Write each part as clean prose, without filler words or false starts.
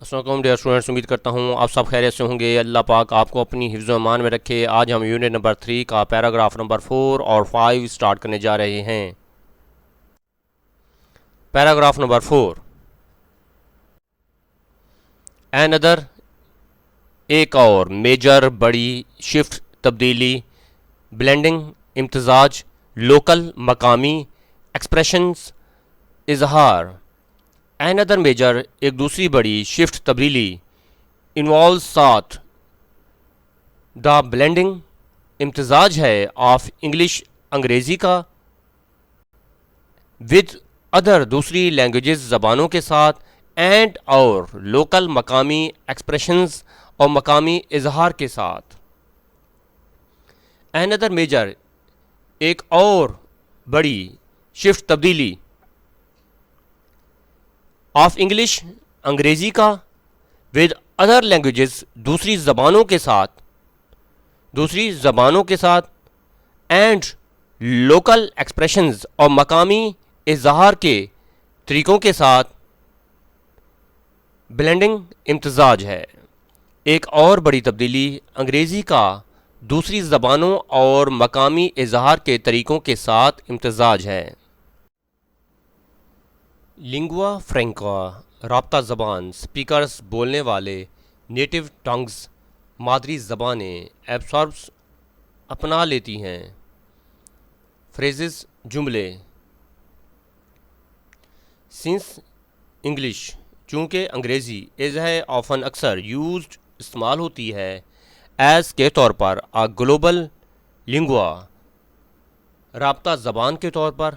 السلام علیکم dear students, امید کرتا ہوں آپ سب خیریت سے ہوں گے۔ اللہ پاک آپ کو اپنی حفظ و امان میں رکھے۔ آج ہم یونٹ نمبر 3 کا پیراگراف نمبر 4 اور 5 سٹارٹ کرنے جا رہے ہیں۔ پیراگراف نمبر 4، another ایک اور میجر بڑی شفٹ تبدیلی، بلینڈنگ امتزاج، لوکل مقامی، ایکسپریشنز اظہار۔ another میجر ایک دوسری بڑی شفٹ تبدیلی، انوالوز ساتھ، دا بلینڈنگ امتزاج ہے، آف انگلش انگریزی کا، ود ادر دوسری لینگویجز زبانوں کے ساتھ، اینڈ اور لوکل مقامی ایکسپریشنز اور مقامی اظہار کے ساتھ۔ another میجر ایک اور بڑی شفٹ تبدیلی، آف انگلش انگریزی کا، ود ادر لینگویجز دوسری زبانوں کے ساتھ، اینڈ لوکل ایکسپریشنز اور مقامی اظہار کے طریقوں کے ساتھ۔ بلینڈنگ امتزاج ہے، ایک اور بڑی تبدیلی انگریزی کا دوسری زبانوں اور مقامی اظہار کے طریقوں کے ساتھ امتزاج ہے۔ لنگوا فرینکا رابطہ زبان، سپیکرز بولنے والے، نیٹو ٹنگز مادری زبانیں، ایبساربس اپنا لیتی ہیں۔ فریزز جملے، سنس انگلش چونکہ انگریزی، از ہے آفن اکثر، یوزڈ استعمال ہوتی ہے، ایز کے طور پر، آ گلوبل لنگوا رابطہ زبان کے طور پر،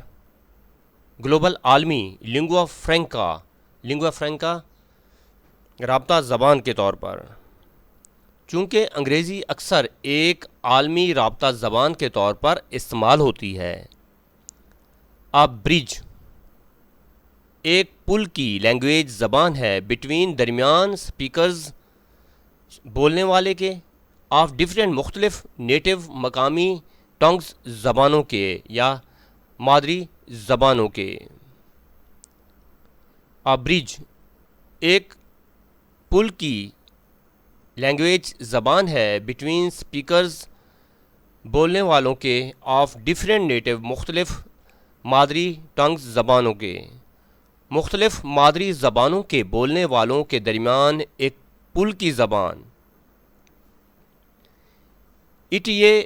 گلوبل عالمی، لنگوا فرینکا رابطہ زبان کے طور پر۔ چونکہ انگریزی اکثر ایک عالمی رابطہ زبان کے طور پر استعمال ہوتی ہے۔ آ برج ایک پل کی لینگویج زبان ہے، بٹوین درمیان، سپیکرز بولنے والے کے، آف ڈفرینٹ مختلف، نیٹو مقامی، ٹنگز زبانوں کے یا مادری زبانوں کے۔ آ برج ایک پل کی لینگویج زبان ہے، بٹوین سپیکرز بولنے والوں کے، آف ڈفرینٹ نیٹو مختلف، مادری ٹنگز زبانوں کے، مختلف مادری زبانوں کے بولنے والوں کے درمیان ایک پل کی زبان۔ اٹ یہ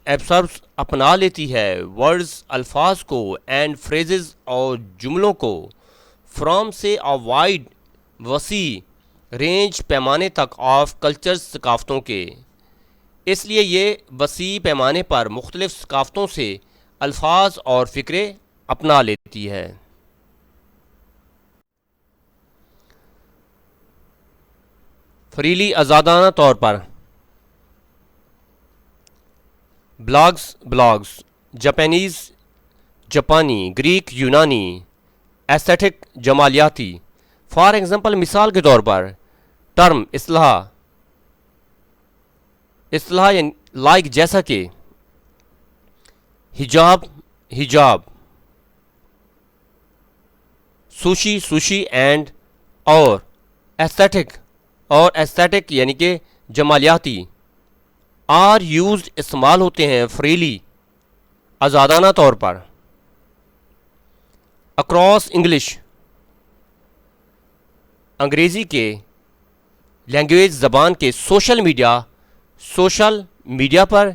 ایبساربس اپنا لیتی ہے، ورڈز الفاظ کو، اینڈ فریزز اور جملوں کو، فرام سے آ وائڈ وسیع رینج پیمانے تک، آف کلچرز ثقافتوں کے، اس لیے یہ وسیع پیمانے پر مختلف ثقافتوں سے الفاظ اور فقرے اپنا لیتی ہے۔ فریلی آزادانہ طور پر، بلاگز جاپانیز جاپانی، گریک یونانی، ایستھیٹک جمالیاتی۔ فار ایگزامپل مثال کے طور پر، ٹرم اصطلاح لائک جیسا کہ، حجاب، سوشی اینڈ، اور ایستھیٹک یعنی کہ جمالیاتی، آر یوزڈ استعمال ہوتے ہیں، فریلی آزادانہ طور پر۔ اکراس انگلش انگریزی کے لینگویج زبان کے social media per,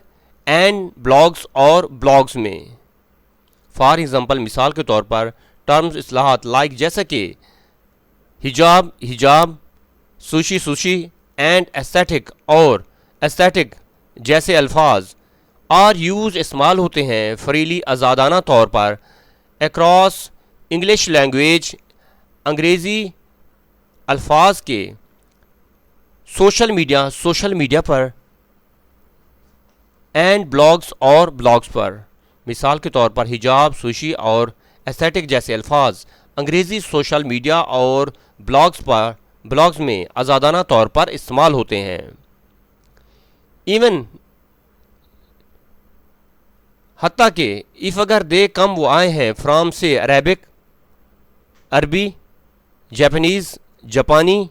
and blogs اور بلاگز میں۔ فار ایگزامپل مثال کے طور پر، ٹرمز اصطلاحات لائک جیسا کہ حجاب، سوشی اینڈ ایستھیٹک اور ایستھیٹک جیسے الفاظ، آر یوز استعمال ہوتے ہیں، فریلی آزادانہ طور پر، اکراس انگلش لینگویج انگریزی الفاظ کے social media per, and blogs اور بلاگز پر۔ مثال کے طور پر، حجاب، سوشی اور ایستھیٹک جیسے الفاظ انگریزی سوشل میڈیا اور بلاگز میں آزادانہ طور پر استعمال ہوتے ہیں۔ ایون حتیٰ کہ، if اگر دے کم وہ آئے ہیں، فرام سے عربک عربی، جاپانیز جاپانی،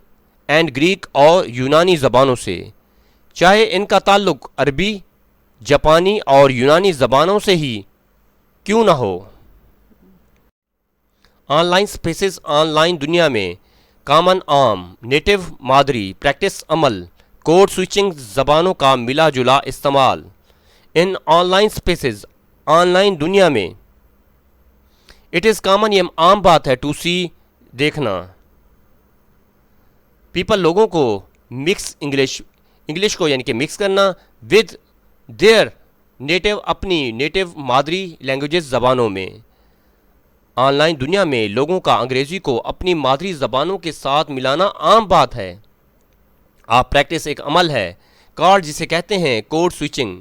اینڈ گریک اور یونانی زبانوں سے، چاہے ان کا تعلق عربی، جاپانی اور یونانی زبانوں سے ہی کیوں نہ ہو۔ Online spaces online دنیا میں کامن عام، نیٹو مادری، پریکٹس عمل، کوڈ سوئچنگ زبانوں کا ملا جلا استعمال۔ ان online spaces online دنیا میں اٹ از کامن، یہ عام بات ہے، ٹو سی دیکھنا، پیپل لوگوں کو مکس انگلش کو یعنی کہ مکس کرنا ود دیئر نیٹو، اپنی نیٹو مادری لینگویجز زبانوں میں۔ آن لائن دنیا میں لوگوں کا انگریزی کو اپنی مادری زبانوں کے ساتھ ملانا عام بات ہے۔ آپ پریکٹس ایک عمل ہے، کارڈ جسے کہتے ہیں کوڈ سوئچنگ،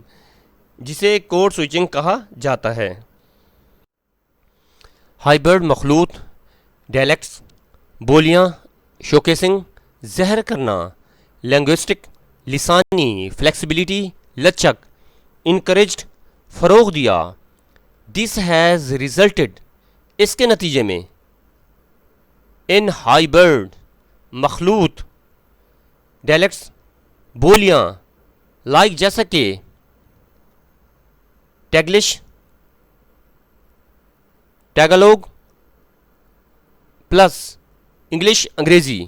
جسے کوڈ سوئچنگ کہا جاتا ہے۔ ہائبرڈ مخلوط، ڈائلیکٹس، بولیاں، شوکیسنگ، ظاہر کرنا، لنگوسٹک، لسانی، فلیکسیبلٹی، لچک، انکریجڈ، فروغ دیا۔ دس ہیز ریزلٹڈ، اس کے نتیجے میں، ان ہائبرڈ مخلوط، ڈائلیکٹس، بولیاں، لائک جیسا کہ ٹیگلش، ٹیگالوگ پلس انگلش انگریزی،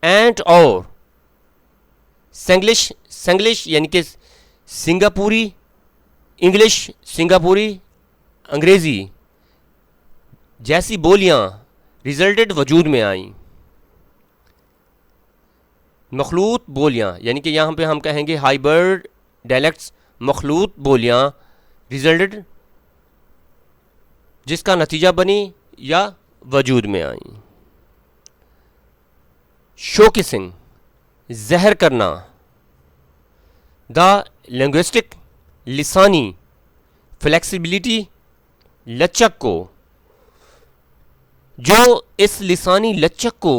اینڈ اور سنگلش یعنی کہ سنگاپوری انگلش، سنگاپوری انگریزی جیسی بولیاں ریزلٹڈ وجود میں آئیں۔ مخلوط بولیاں یعنی کہ یہاں پہ ہم کہیں گے ہائبرڈ ڈائلیکٹس، مخلوط بولیاں ریزلٹڈ، جس کا نتیجہ بنی یا وجود میں آئیں۔ شوکیسنگ، ظاہر کرنا، دا لنگوسٹک، لسانی، فلیکسیبلٹی، لچک کو، جو اس لسانی لچک کو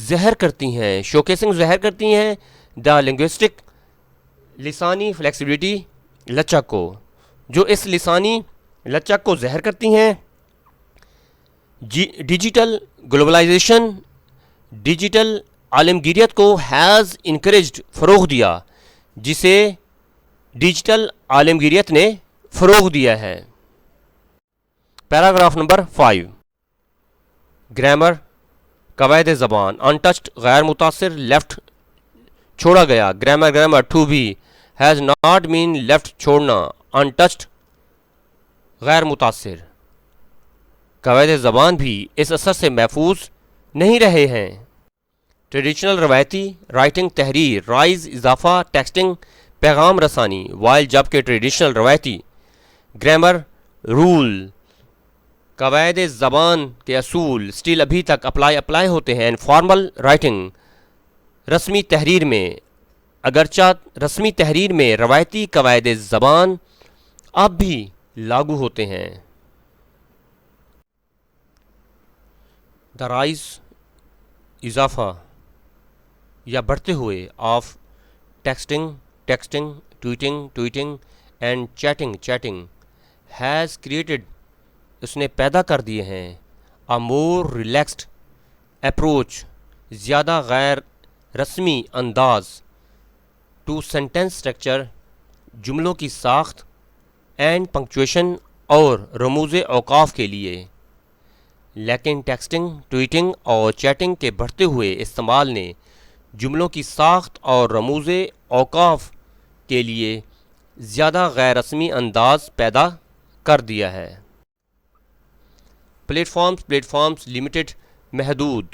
ظاہر کرتی ہیں، شوکیسنگ ظاہر کرتی ہیں، دا لنگوسٹک، لسانی فلیکسیبلٹی، لچک کو، جو اس لسانی لچک کو ظاہر کرتی ہیں۔ ڈیجیٹل گلوبلائزیشن، ڈیجیٹل عالمگیریت کو ہیز انکریجڈ، فروغ دیا، جسے ڈیجیٹل عالمگیریت نے فروغ دیا ہے۔ پیراگراف نمبر 5، گرامر، قواعد زبان، انٹچڈ غیر متاثر، لیفٹ چھوڑا گیا، grammar to be has not مین لیفٹ چھوڑنا، انٹچڈ غیر متاثر۔ قواعد زبان بھی اس اثر سے محفوظ نہیں رہے ہیں۔ ٹریڈیشنل روایتی، رائٹنگ تحریر، رائز اضافہ، ٹیکسٹنگ پیغام رسانی، وائل جبکہ ٹریڈیشنل روایتی، گرامر رول، قواعد زبان کے اصول اسٹل ابھی تک اپلائی ہوتے ہیں، فارمل رائٹنگ، رسمی تحریر میں، اگرچہ رسمی تحریر میں روایتی قواعد زبان اب بھی لاگو ہوتے ہیں۔ دا رائز اضافہ یا بڑھتے ہوئے of texting, tweeting and chatting has created, اس نے پیدا کر دیے ہیں، اے مور ریلیکسڈ اپروچ، زیادہ غیر رسمی انداز، ٹو سینٹینس اسٹرکچر، جملوں کی ساخت، اینڈ پنکچویشن اور رموز اوقاف کے لیے۔ لیکن ٹیکسٹنگ، ٹویٹنگ اور چیٹنگ کے بڑھتے ہوئے استعمال نے جملوں کی ساخت اور رموز اوقاف کے لیے زیادہ غیر رسمی انداز پیدا کر دیا ہے۔ پلیٹ فارمز لمیٹڈ، محدود،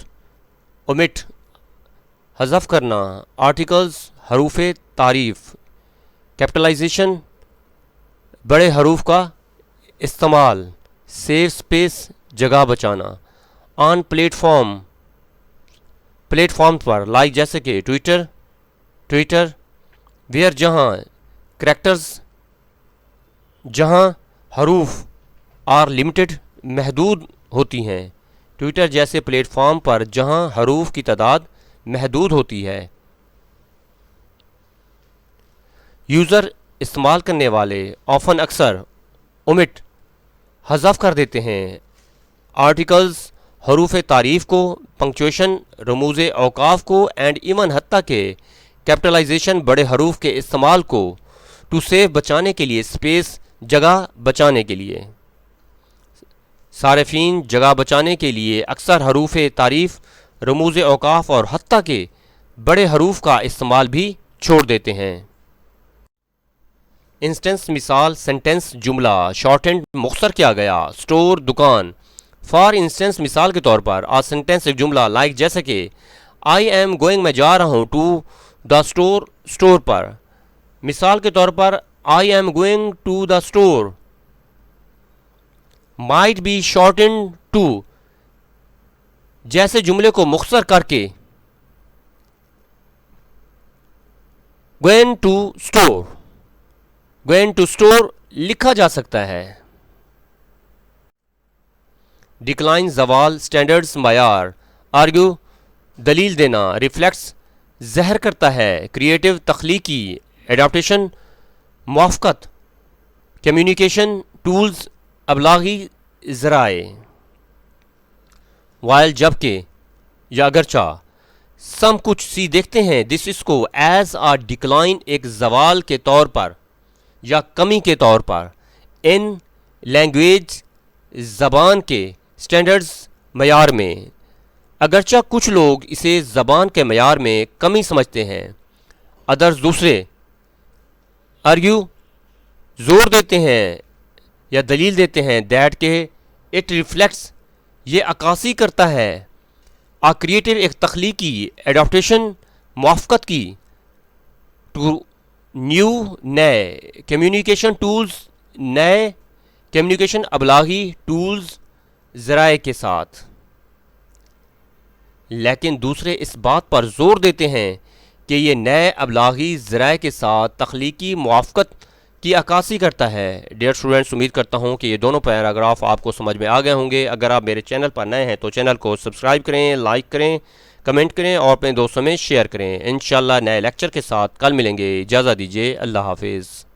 اومٹ حذف کرنا، آرٹیکلز حروف تعریف، کیپٹلائزیشن بڑے حروف کا استعمال، سیو سپیس جگہ بچانا، آن پلیٹ فارم پر، لائک جیسے کہ ٹویٹر، ویئر جہاں کریکٹرز، جہاں حروف، آر لمیٹڈ محدود ہوتی ہیں، ٹویٹر جیسے پلیٹ فارم پر جہاں حروف کی تعداد محدود ہوتی ہے۔ یوزر استعمال کرنے والے آفن اکثر اومٹ حذف کر دیتے ہیں، آرٹیکلز حروف تعریف کو، پنکچویشن، رموز اوقاف کو، اینڈ ایون حتیٰ کہ کیپٹلائزیشن بڑے حروف کے استعمال کو ٹو سیو بچانے کے لیے، اسپیس جگہ بچانے کے لیے۔ صارفین جگہ بچانے کے لیے اکثر حروف تعریف، رموز اوقاف اور حتیٰ کہ بڑے حروف کا استعمال بھی چھوڑ دیتے ہیں۔ انسٹنس مثال، سینٹنس جملہ شارٹ ہینڈ مختصر کیا گیا، اسٹور دکان۔ فار انسٹنس مثال کے طور پر، آ سینٹنس ایک جملہ، لائک جیسے کہ آئی ایم گوئنگ میں جا رہا ہوں، ٹو دا اسٹور اسٹور پر۔ مثال کے طور پر I am going to the store might be shortened to, جیسے جملے کو مختصر کر کے going to store, going to store لکھا جا سکتا ہے۔ ڈکلائن زوال، اسٹینڈرڈز معیار، آرگیو دلیل دینا، ریفلیکس ظاہر کرتا ہے، کریٹو تخلیقی، ایڈاپٹیشن موافقت، کمیونیکیشن ٹولز ابلاغی ذرائع۔ وائل جبکہ یا اگرچہ، سم کچھ سی دیکھتے ہیں، دس اس کو ایز آ ڈکلائن ایک زوال کے طور پر یا کمی کے طور پر، ان لینگویج زبان کے، اسٹینڈرڈز معیار میں، اگرچہ کچھ لوگ اسے زبان کے معیار میں کمی سمجھتے ہیں، ادرز دوسرے، آرگیو زور دیتے ہیں یا دلیل دیتے ہیں، دیٹ کہ اٹ ریفلیکٹس یہ عکاسی کرتا ہے، آ کریٹو ایک تخلیقی، ایڈاپٹیشن موافقت کی، ٹو نیو نئے، کمیونیکیشن ٹولز نئے کمیونیکیشن ابلاغی ٹولز ذرائع کے ساتھ۔ لیکن دوسرے اس بات پر زور دیتے ہیں کہ یہ نئے ابلاغی ذرائع کے ساتھ تخلیقی موافقت کی عکاسی کرتا ہے۔ ڈیئر اسٹوڈنٹس، امید کرتا ہوں کہ یہ دونوں پیراگراف آپ کو سمجھ میں آ گئے ہوں گے۔ اگر آپ میرے چینل پر نئے ہیں تو چینل کو سبسکرائب کریں، لائک کریں، کمنٹ کریں اور اپنے دوستوں میں شیئر کریں۔ انشاءاللہ نئے لیکچر کے ساتھ کل ملیں گے۔ اجازت دیجیے، اللہ حافظ۔